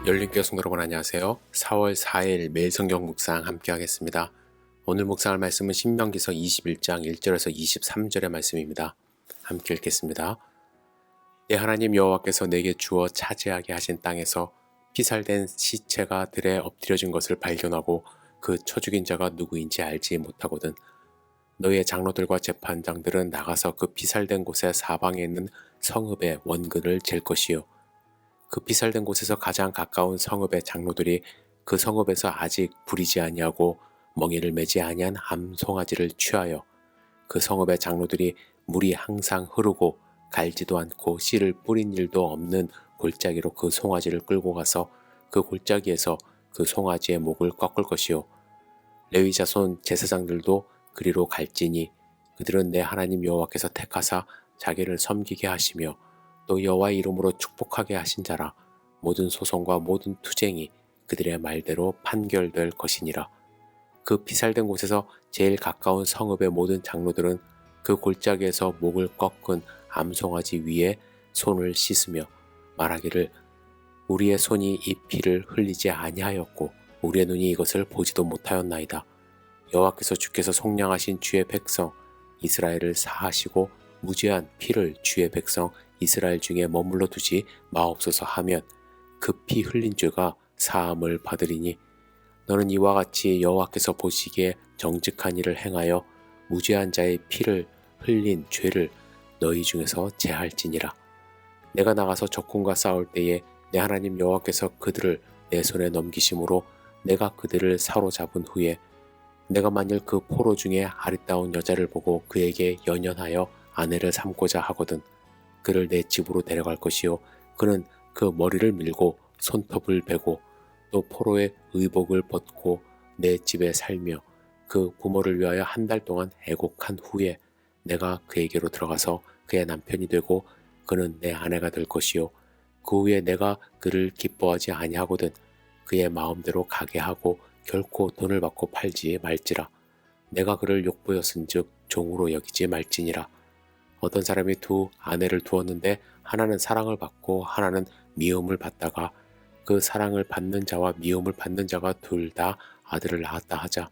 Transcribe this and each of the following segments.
열린교회 성도 여러분 안녕하세요. 4월 4일 매일 성경 묵상 함께 하겠습니다. 오늘 묵상할 말씀은 신명기서 21장 1절에서 23절의 말씀입니다. 함께 읽겠습니다. 내 하나님 여호와께서 내게 주어 차지하게 하신 땅에서 피살된 시체가 들에 엎드려진 것을 발견하고 그 쳐 죽인 자가 누구인지 알지 못하거든. 너희의 장로들과 재판장들은 나가서 그 피살된 곳의 사방에 있는 성읍의 원근을 잴 것이요. 그 피살된 곳에서 가장 가까운 성읍의 장로들이 그 성읍에서 아직 부리지 아니하고 멍에를 매지 아니한 암송아지를 취하여 그 성읍의 장로들이 물이 항상 흐르고 갈지도 않고 씨를 뿌린 일도 없는 골짜기로 그 송아지를 끌고 가서 그 골짜기에서 그 송아지의 목을 꺾을 것이요. 레위 자손 제사장들도 그리로 갈지니 그들은 내 하나님 여호와께서 택하사 자기를 섬기게 하시며 또 여호와의 이름으로 축복하게 하신 자라. 모든 소송과 모든 투쟁이 그들의 말대로 판결될 것이니라. 그 피살된 곳에서 제일 가까운 성읍의 모든 장로들은 그 골짜기에서 목을 꺾은 암송아지 위에 손을 씻으며 말하기를 우리의 손이 이 피를 흘리지 아니하였고 우리의 눈이 이것을 보지도 못하였나이다. 여호와께서 주께서 속량하신 주의 백성 이스라엘을 사하시고 무죄한 피를 주의 백성 이스라엘 중에 머물러 두지 마옵소서 하면 그 피 흘린 죄가 사함을 받으리니 너는 이와 같이 여호와께서 보시기에 정직한 일을 행하여 무죄한 자의 피를 흘린 죄를 너희 중에서 제할지니라. 내가 나가서 적군과 싸울 때에 내 하나님 여호와께서 그들을 내 손에 넘기심으로 내가 그들을 사로잡은 후에 내가 만일 그 포로 중에 아리따운 여자를 보고 그에게 연연하여 아내를 삼고자 하거든 그를 내 집으로 데려갈 것이요 그는 그 머리를 밀고 손톱을 베고 또 포로의 의복을 벗고 내 집에 살며 그 부모를 위하여 한 달 동안 애곡한 후에 내가 그에게로 들어가서 그의 남편이 되고 그는 내 아내가 될 것이요 그 후에 내가 그를 기뻐하지 아니하거든 그의 마음대로 가게 하고 결코 돈을 받고 팔지 말지라. 내가 그를 욕보였은즉 종으로 여기지 말지니라. 어떤 사람이 두 아내를 두었는데 하나는 사랑을 받고 하나는 미움을 받다가 그 사랑을 받는 자와 미움을 받는 자가 둘 다 아들을 낳았다 하자.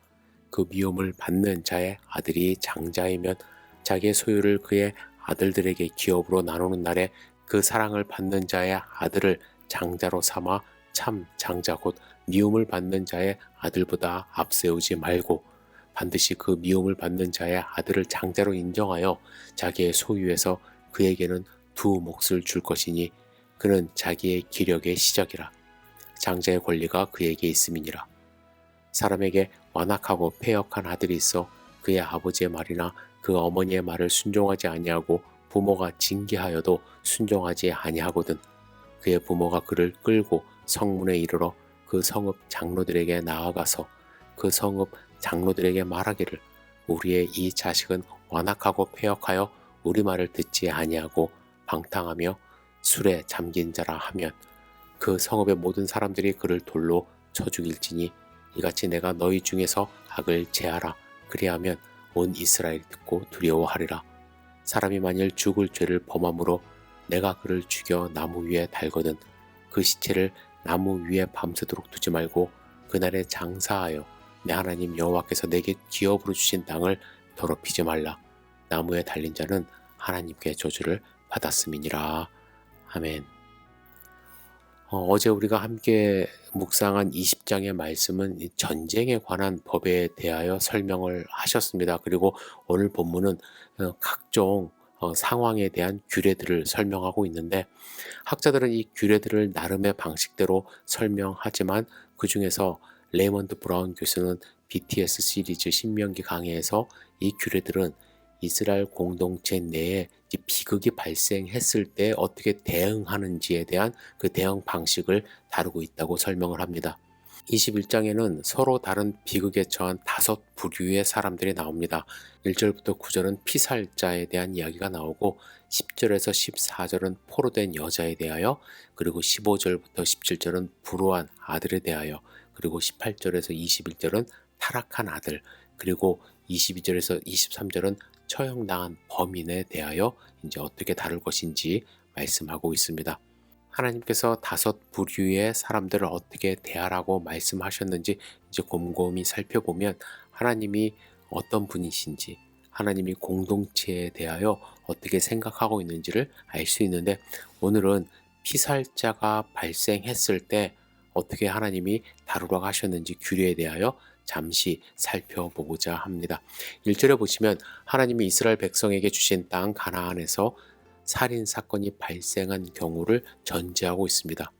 그 미움을 받는 자의 아들이 장자이면 자기의 소유를 그의 아들들에게 기업으로 나누는 날에 그 사랑을 받는 자의 아들을 장자로 삼아 참 장자 곧 미움을 받는 자의 아들보다 앞세우지 말고 반드시 그 미움을 받는 자의 아들을 장자로 인정하여 자기의 소유에서 그에게는 두 몫을 줄 것이니 그는 자기의 기력의 시작이라. 장자의 권리가 그에게 있음이니라. 사람에게 완악하고 패역한 아들이 있어 그의 아버지의 말이나 그 어머니의 말을 순종하지 아니하고 부모가 징계하여도 순종하지 아니하거든 그의 부모가 그를 끌고 성문에 이르러 그 성읍 장로들에게 나아가서 그 성읍 장로들에게 말하기를 우리의 이 자식은 완악하고 패역하여 우리 말을 듣지 아니하고 방탕하며 술에 잠긴 자라 하면 그 성읍의 모든 사람들이 그를 돌로 쳐 죽일지니 이같이 내가 너희 중에서 악을 제하라. 그리하면 온 이스라엘이 듣고 두려워하리라. 사람이 만일 죽을 죄를 범함으로 내가 그를 죽여 나무 위에 달거든 그 시체를 나무 위에 밤새도록 두지 말고 그날에 장사하여 내 하나님 여호와께서 내게 기업으로 주신 땅을 더럽히지 말라. 나무에 달린 자는 하나님께 저주를 받았음이니라. 아멘. 어제 우리가 함께 묵상한 20장의 말씀은 전쟁에 관한 법에 대하여 설명을 하셨습니다. 그리고 오늘 본문은 각종 상황에 대한 규례들을 설명하고 있는데 학자들은 이 규례들을 나름의 방식대로 설명하지만 그 중에서 레이먼드 브라운 교수는 BTS 시리즈 신명기 강해에서 이 규례들은 이스라엘 공동체 내에 비극이 발생했을 때 어떻게 대응하는지에 대한 그 대응 방식을 다루고 있다고 설명을 합니다. 21장에는 서로 다른 비극에 처한 5부류의 사람들이 나옵니다. 1절부터 9절은 피살자에 대한 이야기가 나오고 10절에서 14절은 포로된 여자에 대하여 그리고 15절부터 17절은 불우한 아들에 대하여 그리고 18절에서 21절은 타락한 아들 그리고 22절에서 23절은 처형당한 범인에 대하여 이제 어떻게 다룰 것인지 말씀하고 있습니다. 하나님께서 다섯 부류의 사람들을 어떻게 대하라고 말씀하셨는지 이제 곰곰이 살펴보면 하나님이 어떤 분이신지, 하나님이 공동체에 대하여 어떻게 생각하고 있는지를 알 수 있는데, 오늘은 피살자가 발생했을 때 어떻게 하나님이 다루라고 하셨는지 규례에 대하여 잠시 살펴보고자 합니다. 1절에 보시면 하나님이 이스라엘 백성에게 주신 땅 가나안에서 살인 사건이 발생한 경우를 전제하고 있습니다.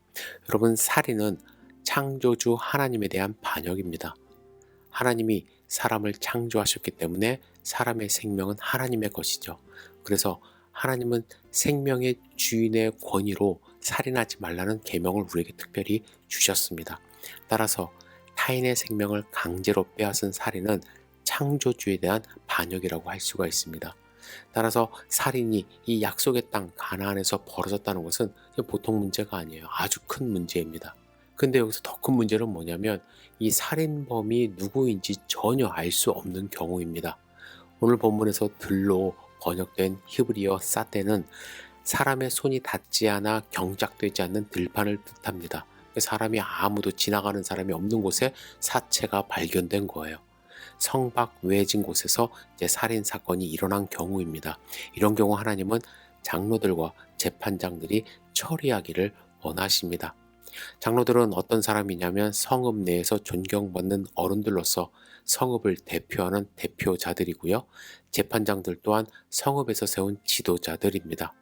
여러분, 살인은 창조주 하나님에 대한 반역입니다. 하나님이 사람을 창조하셨기 때문에 사람의 생명은 하나님의 것이죠. 그래서 하나님은 생명의 주인의 권위로 살인하지 말라는 계명을 우리에게 특별히 주셨습니다. 따라서 타인의 생명을 강제로 빼앗은 살인은 창조주에 대한 반역이라고 할 수가 있습니다. 따라서 살인이 이 약속의 땅 가나안에서 벌어졌다는 것은 보통 문제가 아니에요. 아주 큰 문제입니다. 근데 여기서 더 큰 문제는 뭐냐면 이 살인범이 누구인지 전혀 알 수 없는 경우입니다. 오늘 본문에서 들로 번역된 히브리어 사테는 사람의 손이 닿지 않아 경작되지 않는 들판을 뜻합니다. 사람이 아무도 지나가는 사람이 없는 곳에 사체가 발견된 거예요. 성밖 외진 곳에서 이제 살인 사건이 일어난 경우입니다. 이런 경우 하나님은 장로들과 재판장들이 처리하기를 원하십니다. 장로들은 어떤 사람이냐면 성읍 내에서 존경받는 어른들로서 성읍을 대표하는 대표자들이고요. 재판장들 또한 성읍에서 세운 지도자들입니다.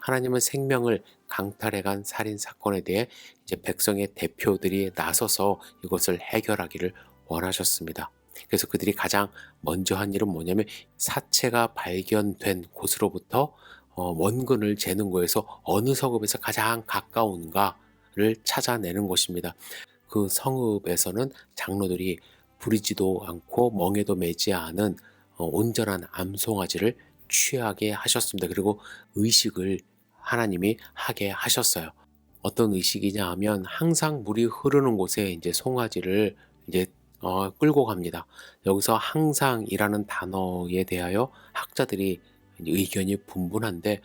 하나님은 생명을 강탈해간 살인 사건에 대해 이제 백성의 대표들이 나서서 이것을 해결하기를 원하셨습니다. 그래서 그들이 가장 먼저 한 일은 뭐냐면 사체가 발견된 곳으로부터 원근을 재는 거에서 어느 성읍에서 가장 가까운가를 찾아내는 것입니다. 그 성읍에서는 장로들이 부리지도 않고 멍에도 매지 않은 온전한 암송아지를 취하게 하셨습니다. 그리고 의식을 하나님이 하게 하셨어요. 어떤 의식이냐 하면 항상 물이 흐르는 곳에 이제 송아지를 이제 끌고 갑니다. 여기서 항상이라는 단어에 대하여 학자들이 의견이 분분한데,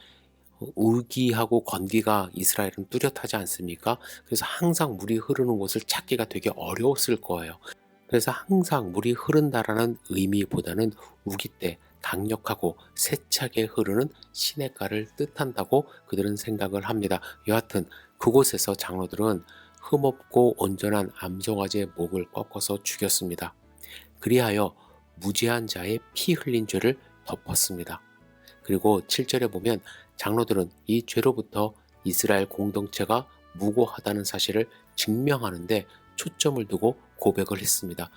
우기하고 건기가 이스라엘은 뚜렷하지 않습니까? 그래서 항상 물이 흐르는 곳을 찾기가 되게 어려웠을 거예요. 그래서 항상 물이 흐른다라는 의미보다는 우기 때 강력하고 세차게 흐르는 시냇가를 뜻한다고 그들은 생각을 합니다. 여하튼 그곳에서 장로들은 흠없고 온전한 암송아지의 목을 꺾어서 죽였습니다. 그리하여 무죄한 자의 피 흘린 죄를 덮었습니다. 그리고 7절에 보면 장로들은 이 죄로부터 이스라엘 공동체가 무고하다는 사실을 증명하는데 초점을 두고 고백을 했습니다.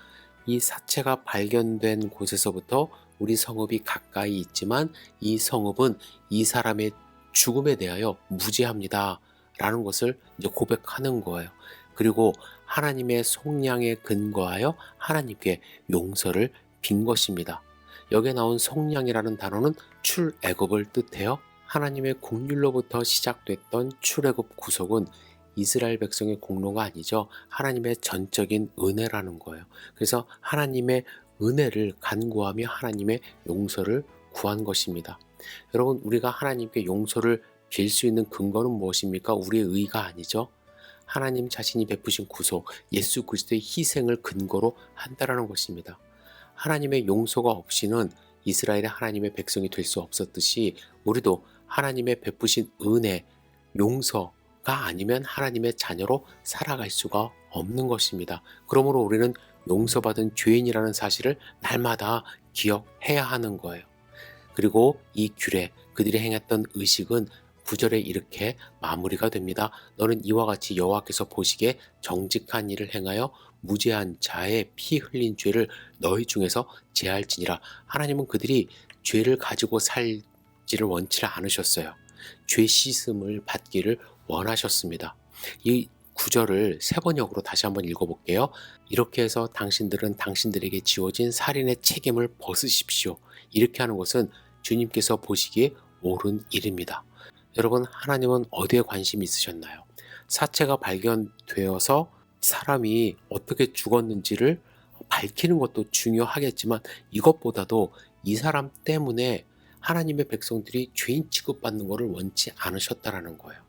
이 사체가 발견된 곳에서부터 우리 성읍이 가까이 있지만 이 성읍은 이 사람의 죽음에 대하여 무죄합니다 라는 것을 이제 고백하는 거예요. 그리고 하나님의 속량에 근거하여 하나님께 용서를 빈 것입니다. 여기에 나온 속량이라는 단어는 출애굽을 뜻해요. 하나님의 국률로부터 시작됐던 출애굽 구속은 이스라엘 백성의 공로가 아니죠. 하나님의 전적인 은혜라는 거예요. 그래서 하나님의 은혜를 간구하며 하나님의 용서를 구한 것입니다. 여러분, 우리가 하나님께 용서를 빌 수 있는 근거는 무엇입니까? 우리의 의가 아니죠. 하나님 자신이 베푸신 구속, 예수 그리스도의 희생을 근거로 한다라는 것입니다. 하나님의 용서가 없이는 이스라엘의 하나님의 백성이 될 수 없었듯이 우리도 하나님의 베푸신 은혜, 용서가 아니면 하나님의 자녀로 살아갈 수가 없는 것입니다. 그러므로 우리는 용서받은 죄인이라는 사실을 날마다 기억해야 하는 거예요. 그리고 이 규례, 그들이 행했던 의식은 9절에 이렇게 마무리가 됩니다. 너는 이와 같이 여호와께서 보시기에 정직한 일을 행하여 무죄한 자의 피 흘린 죄를 너희 중에서 제할지니라. 하나님은 그들이 죄를 가지고 살지를 원치 않으셨어요. 죄 씻음을 받기를 원하셨습니다. 이 9절을 세 번역으로 다시 한번 읽어볼게요. 이렇게 해서 당신들은 당신들에게 지워진 살인의 책임을 벗으십시오. 이렇게 하는 것은 주님께서 보시기에 옳은 일입니다. 여러분, 하나님은 어디에 관심이 있으셨나요? 사체가 발견되어서 사람이 어떻게 죽었는지를 밝히는 것도 중요하겠지만 이것보다도 이 사람 때문에 하나님의 백성들이 죄인 취급받는 것을 원치 않으셨다라는 거예요.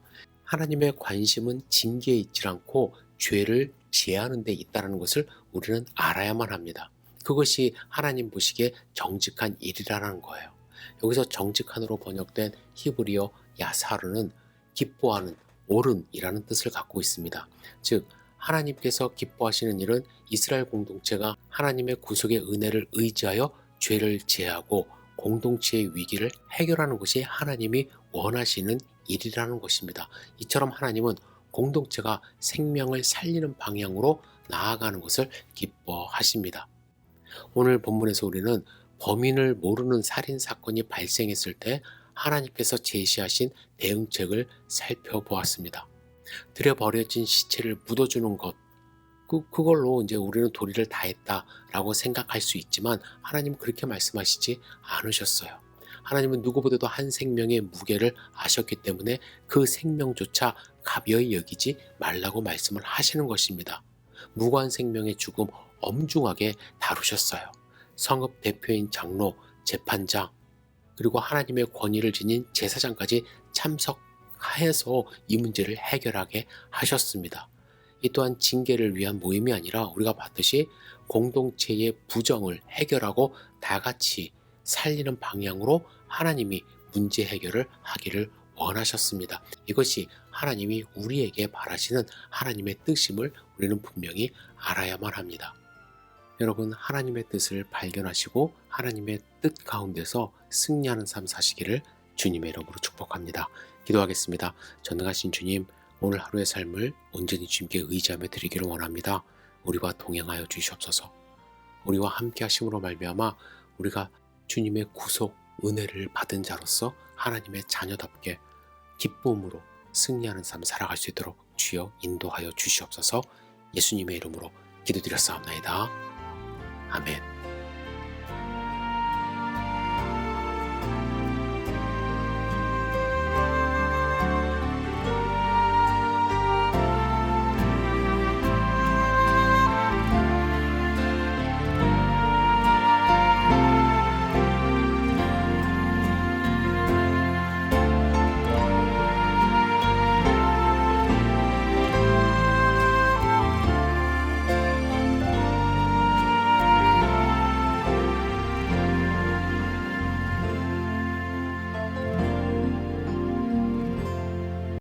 하나님의 관심은 징계에 있지 않고 죄를 제하는 데 있다는 것을 우리는 알아야만 합니다. 그것이 하나님 보시기에 정직한 일이라는 거예요. 여기서 정직한으로 번역된 히브리어 야사르는 기뻐하는, 옳은이라는 뜻을 갖고 있습니다. 즉 하나님께서 기뻐하시는 일은 이스라엘 공동체가 하나님의 구속의 은혜를 의지하여 죄를 제하고 공동체의 위기를 해결하는 것이 하나님이 원하시는 일이라는 것입니다. 이처럼 하나님은 공동체가 생명을 살리는 방향으로 나아가는 것을 기뻐하십니다. 오늘 본문에서 우리는 범인을 모르는 살인 사건이 발생했을 때 하나님께서 제시하신 대응책을 살펴보았습니다. 들여버려진 시체를 묻어주는 것, 그걸로 이제 우리는 도리를 다했다라고 생각할 수 있지만 하나님은 그렇게 말씀하시지 않으셨어요. 하나님은 누구보다도 한 생명의 무게를 아셨기 때문에 그 생명조차 가벼이 여기지 말라고 말씀을 하시는 것입니다. 무고한 생명의 죽음 엄중하게 다루셨어요. 성읍 대표인 장로, 재판장, 그리고 하나님의 권위를 지닌 제사장까지 참석해서 이 문제를 해결하게 하셨습니다. 이 또한 징계를 위한 모임이 아니라 우리가 봤듯이 공동체의 부정을 해결하고 다 같이 살리는 방향으로 하나님이 문제 해결을 하기를 원하셨습니다. 이것이 하나님이 우리에게 바라시는 하나님의 뜻임을 우리는 분명히 알아야만 합니다. 여러분, 하나님의 뜻을 발견하시고 하나님의 뜻 가운데서 승리하는 삶 사시기를 주님의 이름으로 축복합니다. 기도하겠습니다. 전능하신 주님, 오늘 하루의 삶을 온전히 주님께 의지하며 드리기를 원합니다. 우리와 동행하여 주시옵소서. 우리와 함께 하심으로 말미암아 우리가 주님의 구속 은혜를 받은 자로서 하나님의 자녀답게 기쁨으로 승리하는 삶 살아갈 수 있도록 주여 인도하여 주시옵소서. 예수님의 이름으로 기도드렸사옵나이다. 아멘.